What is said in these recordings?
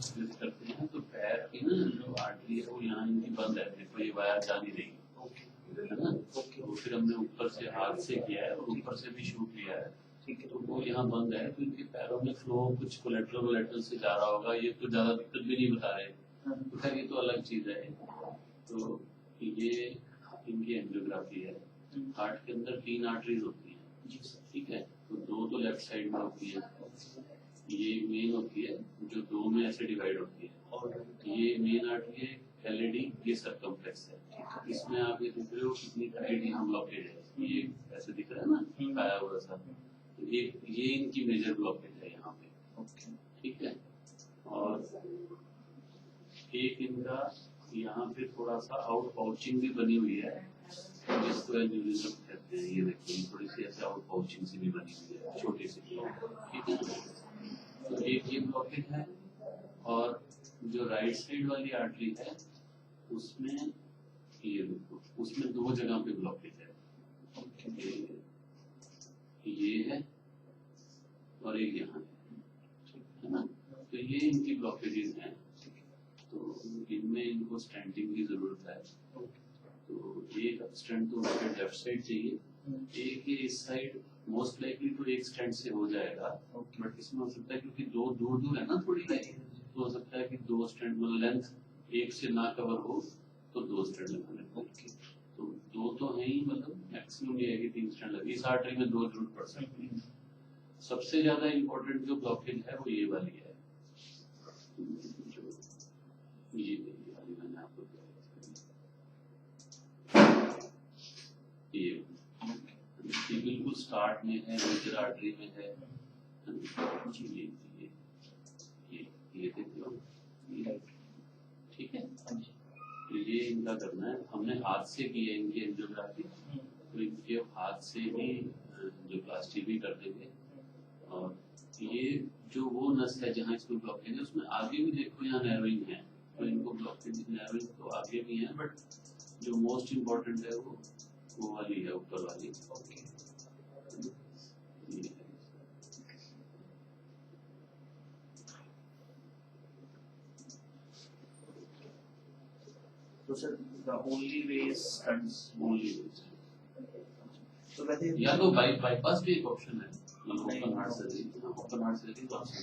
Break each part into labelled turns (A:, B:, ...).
A: Split करते हैं तो पैर की ना जो आर्टरी है वो यहाँ इनकी बंद है, देखो ये वायर जा नहीं रही है ना। तो फिर हमने ऊपर से हाथ से किया है और ऊपर से भी शूट लिया है, ठीक है। तो वो यहाँ बंद है तो इनके पैरों में फ्लो कुछ कोलेट्रल से जा रहा होगा, ये तो ज्यादा दिक्कत भी नहीं बता रहे, तो खैर ये तो अलग चीज है। तो ये इनकी एंजियोग्राफी है। हार्ट के अंदर 3 आर्टरीज होती हैं, ठीक है। तो 2 तो लेफ्ट साइड में होती है, ये मेन होती है जो 2 में ऐसे डिवाइड होती है, और ये मेन आर्टरी है एलईडी, ये सर्कमफ्लेक्स है। इसमें आप ये देख रहे हो कितनी टाइट यहाँ ब्लॉकेज है, ये ऐसे दिख रहा है ना पाया हुआ सा, ये इनकी मेजर ब्लॉकेज है यहाँ पे, ठीक है। और एक इनका यहाँ पे थोड़ा सा आउट पाउचिंग भी बनी हुई है, जिसको एन्यूरिज्म कहते हैं। ये देखिए थोड़ी सी ऐसे आउट पाउचिंग सी भी बनी हुई है, छोटी सी, ठीक है। तो एक ये ब्लॉकेज है, और जो राइट साइड वाली आर्टरी है उसमें ये देखो, उसमें 2 जगह पे ब्लॉकेज है, ये है और एक यहाँ है ना। तो ये इनकी ब्लॉकेजेस हैं, तो इनमें इनको स्टेंटिंग की जरूरत है। तो एक स्टेंट तो उसके लेफ्ट साइड चाहिए, एक ये इस साइड मोस्ट लाइकली तो एक स्टेंट से हो जाएगा, बट इसमें हो सकता है क्योंकि 2 दूर है ना थोड़ी, तो हो सकता है कि 2 स्टेंट मतलब लेंथ एक से ना कवर हो तो 2 स्टेंट लगाने। तो 2 तो है ही, मतलब मैक्सिमम ये है कि 3 स्टेंट लगे। इस आर्टरी में 2 जरूर पड़ सकती है। सबसे ज्यादा इम्पोर्टेंट जो ब्लॉकेज है वो ये वाली है, ये वाली मैंने आपको ये बिल्कुल स्टार्ट में है, मेजर आर्टरी में है। ये देखते हो, ठीक है। तो ये इनका करना है, हमने हाथ से की है इनकी एंजियोग्राफी, तो इनके हाथ से ही एंजियोप्लास्टी भी कर देंगे। और ये जो वो नस है जहाँ इसको ब्लॉकेज है उसमें आगे भी देखो यहाँ नर्विंग है, तो इनको ब्लॉकेज नर्विंग तो आगे भी है, बट जो मोस्ट इम्पोर्टेंट है वो वाली है, ऊपर वाली।
B: So sir, the only way is stunts.
A: Only way.
B: So whether
A: या तो बाईपास भी एक ऑप्शन है, मतलब open heart surgery, open heart surgery तो ऑप्शन।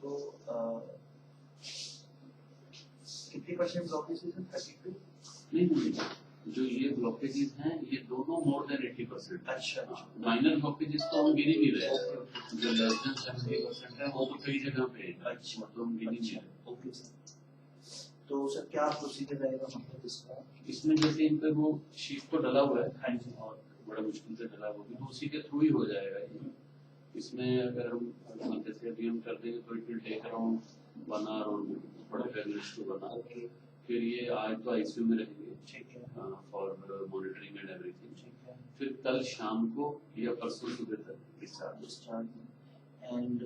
B: तो कितनी परसेंट ब्लॉकेज है? 32?
A: नहीं, जो ये ब्लॉकेजेस हैं ये दोनों मोर देन 80%।
B: अच्छा,
A: माइनर ब्लॉकेजेस तो हम गिन ही नहीं रहे, जो लेस देन 70% है वो तो कई जगह पे है।
B: अच्छा,
A: तो हम गिन ही नहीं रहे।
B: Okay sir. तो सर क्या प्रोसीजर रहेगा मतलब इसका?
A: इसमें जैसे इन पे वो शीट को डला हुआ है, हाँ जी, और बड़ा मुश्किल से डला हुआ है, तो उसी के थ्रू ही हो जाएगा ये। इसमें अगर हम जैसे अभी हम कर देंगे तो it will take around 1 hour और बड़ा पेगलिश को बना। फिर ये आज तो आईसीयू में रहेंगे,
B: ठीक है,
A: फॉर मॉनिटरिंग एंड एवरीथिंग, ठीक है। फिर कल शाम को या परसों सुबह तक डिस्चार्ज।
B: एंड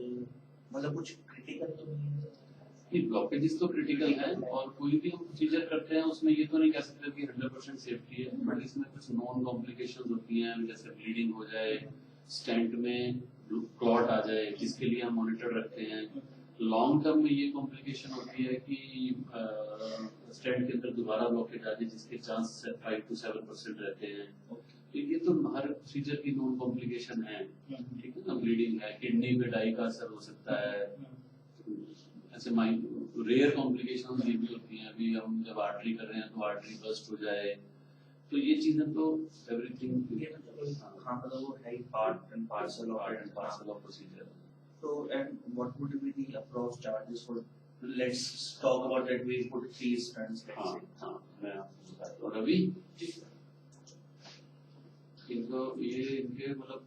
B: मतलब कुछ क्रिटिकल तो नहीं है?
A: ब्लॉकेजेस तो क्रिटिकल है, और कोई भी हम प्रोसीजर करते हैं उसमें ये तो नहीं कह सकते कि 100% सेफ्टी है, बट इसमें कुछ नॉन कॉम्प्लिकेशंस होती हैं, जैसे ब्लीडिंग हो जाए, स्टेंट में क्लॉट आ जाए, जिसके लिए हम मॉनिटर रखते हैं। लॉन्ग टर्म में ये कॉम्प्लिकेशन होती है कि स्टेंट के अंदर दोबारा ब्लॉकेज आ जाए, जिसके चांस 5 to 7% रहते हैं। तो ये तो हर प्रोसीजर की नॉन कॉम्प्लिकेशन है, ठीक है ना। ब्लीडिंग है, किडनी में डाई का असर हो सकता है, ऐसे रेयर कॉम्प्लिकेशन ये भी होती हैं। अभी हम जब आर्टरी कर रहे हैं तो आर्टरी बस्ट हो जाए, तो ये चीजें तो एवरीथिंग,
B: हाँ मतलब वो है part and parcel of
A: procedure.
B: So and what would be the approach charges for? Let's talk about that. We put 3 stunts.
A: हाँ, मैं आपको बताता हूँ। रवि, इनको ये इनके मतलब